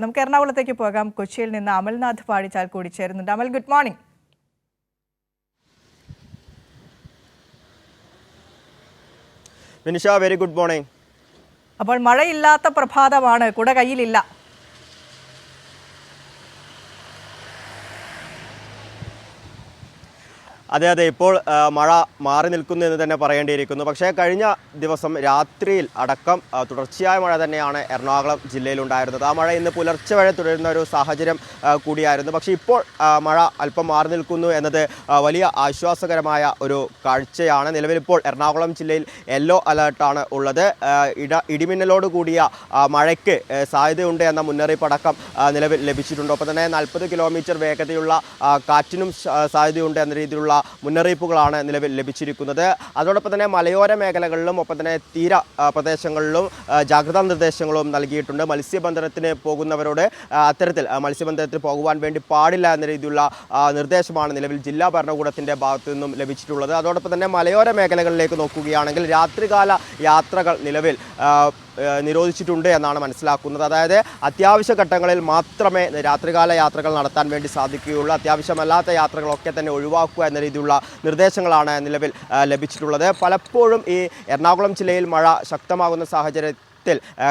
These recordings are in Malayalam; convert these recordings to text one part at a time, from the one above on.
നമുക്ക് എറണാകുളത്തേക്ക് പോകാം. കൊച്ചിയിൽ നിന്ന് അമൽനാഥ് പാടിച്ചാൽ കൂടി ചേരുന്നുണ്ട്. Amal, good morning. Vinisha, very good morning. അപ്പോൾ മഴയില്ലാത്ത പ്രഭാതമാണ്, കുട കയ്യിലില്ല. അതെ, ഇപ്പോൾ മഴ മാറി നിൽക്കുന്നു എന്ന് തന്നെ പറയേണ്ടിയിരിക്കുന്നു. പക്ഷേ കഴിഞ്ഞ ദിവസം രാത്രിയിൽ അടക്കം തുടർച്ചയായ മഴ തന്നെയാണ് എറണാകുളം ജില്ലയിലുണ്ടായിരുന്നത്. ആ മഴ ഇന്ന് പുലർച്ചെ വരെ തുടരുന്ന ഒരു സാഹചര്യം കൂടിയായിരുന്നു. പക്ഷേ ഇപ്പോൾ മഴ അല്പം മാറി നിൽക്കുന്നു എന്നത് വലിയ ആശ്വാസകരമായ ഒരു കാഴ്ചയാണ്. നിലവിലിപ്പോൾ എറണാകുളം ജില്ലയിൽ യെല്ലോ അലേർട്ടാണ് ഉള്ളത്. ഇടിമിന്നലോട് കൂടിയ മഴയ്ക്ക് സാധ്യതയുണ്ട് എന്ന മുന്നറിയിപ്പ് അടക്കം നിലവിൽ ലഭിച്ചിട്ടുണ്ട്. ഒപ്പം തന്നെ 40 കിലോമീറ്റർ വേഗതയുള്ള കാറ്റിനും സാധ്യതയുണ്ട് എന്ന രീതിയിലുള്ള മുന്നറിയിപ്പുകളാണ് നിലവിൽ ലഭിച്ചിരിക്കുന്നത്. അതോടൊപ്പം തന്നെ മലയോര മേഖലകളിലും ഒപ്പം തന്നെ തീര പ്രദേശങ്ങളിലും ജാഗ്രതാ നിർദ്ദേശങ്ങളും നൽകിയിട്ടുണ്ട്. മത്സ്യബന്ധനത്തിന് പോകുന്നവരോട് അത്തരത്തിൽ മത്സ്യബന്ധനത്തിന് പോകുവാൻ വേണ്ടി പാടില്ല എന്ന രീതിയിലുള്ള നിർദ്ദേശമാണ് നിലവിൽ ജില്ലാ ഭരണകൂടത്തിൻ്റെ ഭാഗത്തു നിന്നും ലഭിച്ചിട്ടുള്ളത്. അതോടൊപ്പം തന്നെ മലയോര മേഖലകളിലേക്ക് നോക്കുകയാണെങ്കിൽ രാത്രികാല യാത്രകൾ നിലവിൽ നിരോധിച്ചിട്ടുണ്ട് എന്നാണ് മനസ്സിലാക്കുന്നത്. അതായത് അത്യാവശ്യ ഘട്ടങ്ങളിൽ മാത്രമേ രാത്രികാല യാത്രകൾ നടത്താൻ വേണ്ടി സാധിക്കുകയുള്ളൂ. അത്യാവശ്യമല്ലാത്ത യാത്രകളൊക്കെ തന്നെ ഒഴിവാക്കുക എന്ന രീതിയിലുള്ള നിർദ്ദേശങ്ങളാണ് നിലവിൽ ലഭിച്ചിട്ടുള്ളത്. പലപ്പോഴും ഈ എറണാകുളം ജില്ലയിൽ മഴ ശക്തമാകുന്ന സാഹചര്യത്തിൽ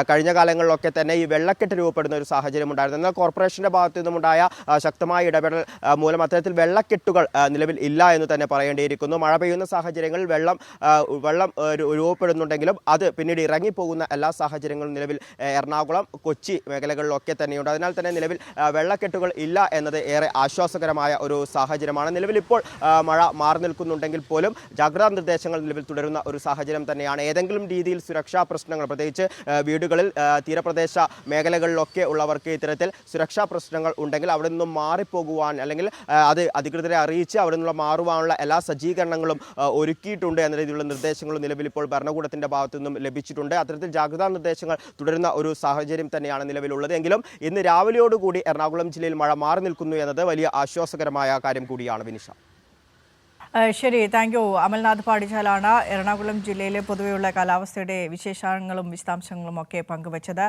കഴിഞ്ഞ കാലങ്ങളിലൊക്കെ തന്നെ ഈ വെള്ളക്കെട്ട് രൂപപ്പെടുന്ന ഒരു സാഹചര്യം ഉണ്ടായിരുന്നു. എന്നാൽ കോർപ്പറേഷൻ്റെ ഭാഗത്തു നിന്നുമുണ്ടായ ശക്തമായ ഇടപെടൽ മൂലം അത്തരത്തിൽ വെള്ളക്കെട്ടുകൾ നിലവിൽ ഇല്ല എന്ന് തന്നെ പറയേണ്ടിയിരിക്കുന്നു. മഴ പെയ്യുന്ന സാഹചര്യങ്ങളിൽ വെള്ളം രൂപപ്പെടുന്നുണ്ടെങ്കിലും അത് പിന്നീട് ഇറങ്ങിപ്പോകുന്ന എല്ലാ സാഹചര്യങ്ങളും നിലവിൽ എറണാകുളം, കൊച്ചി മേഖലകളിലൊക്കെ തന്നെയുണ്ട്. അതിനാൽ തന്നെ നിലവിൽ വെള്ളക്കെട്ടുകൾ ഇല്ല എന്നത് ഏറെ ആശ്വാസകരമായ ഒരു സാഹചര്യമാണ്. നിലവിൽ ഇപ്പോൾ മഴ മാറി നിൽക്കുന്നുണ്ടെങ്കിൽ പോലും ജാഗ്രതാ നിർദ്ദേശങ്ങൾ നിലവിൽ തുടരുന്ന ഒരു സാഹചര്യം തന്നെയാണ്. ഏതെങ്കിലും രീതിയിൽ സുരക്ഷാ പ്രശ്നങ്ങൾ, പ്രത്യേകിച്ച് വീടുകളിൽ തീരപ്രദേശ മേഖലകളിലൊക്കെ ഉള്ളവർക്ക് ഇത്തരത്തിൽ സുരക്ഷാ പ്രശ്നങ്ങൾ ഉണ്ടെങ്കിൽ അവിടെ നിന്നും മാറിപ്പോകുവാൻ അല്ലെങ്കിൽ അത് അധികൃതരെ അറിയിച്ച് അവിടെ നിന്നുള്ള മാറുവാനുള്ള എല്ലാ സജ്ജീകരണങ്ങളും ഒരുക്കിയിട്ടുണ്ട് എന്ന രീതിയിലുള്ള നിർദ്ദേശങ്ങളും നിലവിൽ ഇപ്പോൾ ഭരണകൂടത്തിൻ്റെ ഭാഗത്തു നിന്നും ലഭിച്ചിട്ടുണ്ട്. അത്തരത്തിൽ ജാഗ്രതാ നിർദ്ദേശങ്ങൾ തുടരുന്ന ഒരു സാഹചര്യം തന്നെയാണ് നിലവിലുള്ളത്. എങ്കിലും ഇന്ന് രാവിലെയോടുകൂടി എറണാകുളം ജില്ലയിൽ മഴ മാറി നിൽക്കുന്നു എന്നത് വലിയ ആശ്വാസകരമായ കാര്യം കൂടിയാണ്. വിനിഷ, ശരി, താങ്ക് യു. അമൽനാഥ് പാടിച്ചാലാണ് എറണാകുളം ജില്ലയിലെ പൊതുവെയുള്ള കാലാവസ്ഥയുടെ വിശേഷങ്ങളും വിശദാംശങ്ങളും ഒക്കെ പങ്കുവച്ചത്.